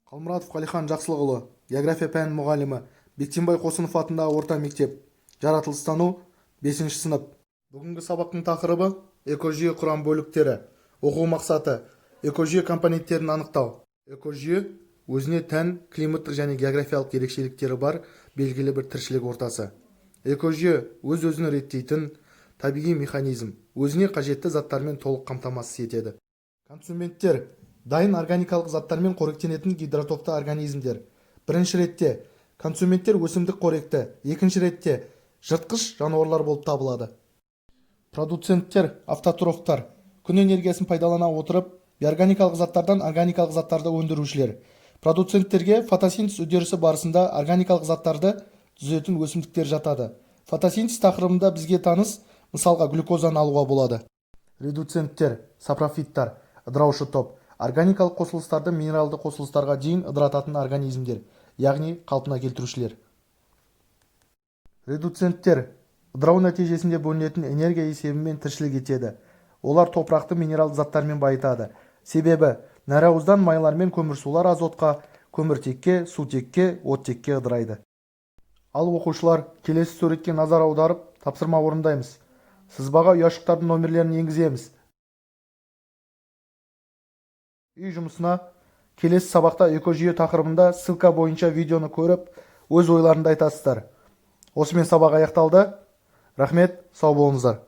Қалмұратов Қалихан Жақсылықұлы, география пәнінің мұғалімі, Бектенбай Қосынов атындағы орта мектеп, жаратылыстану, 5 сынып. Бүгінгі сабақтың тақырыбы экожүйе құрам бөліктері. Оқу мақсаты экожүйе компоненттерін анықтау. Экожүйе өзіне тән климаттық және географиялық ерекшеліктері бар белгілі бір тіршілік ортасы. Экожүйе өз-өзін реттейтін табиғи механизм, өзіне қажетті заттармен толық қамтамасыз етеді. Консументтер дайын органикалық заттармен қоректенетін гидротопты организмдер. Бірінші ретте консументтер өсімдік қоректі, екінші ретте жыртқыш жануарлар болып табылады. Продуценттер автотрофтар, күн энергиясын пайдалана отырып биорганикалық заттардан органикалық заттарды өндірушілер. Продуценттерге фотосинтез үдерісі барысында органикалық заттарды түзетін өсімдіктер жатады. Фотосинтез тақырыбында бізге таныс, мысалға глюкозаны алуға болады. Редуценттер, сапрофиттар, ыдыраушы топ, органикалық қосылыстарды минералды қосылыстарға дейін ыдырататын организмдер, яғни қалпына келтірушілер. Редуценттер ыдырау нәтижесінде бөлінетін энергия есебімен тіршілік етеді. Олар топырақты минералды заттармен байытады. Себебі нәрауыздан майлармен көмірсулар азотқа, көміртекке, сутекке, оттекке ыдырайды. Ал оқушылар, келесі суретке назар аударып, тапсырма орындаймыз. Сызбаға ұяшықтардың номерлерін енгіземіз. Үй жұмысына келесі сабақта экожүйе тақырыбында ссылка бойынша видеоны көріп, өз ойларыңды айтасыздар. Осымен сабақ аяқталды. Рахмет, сау болыңыздар.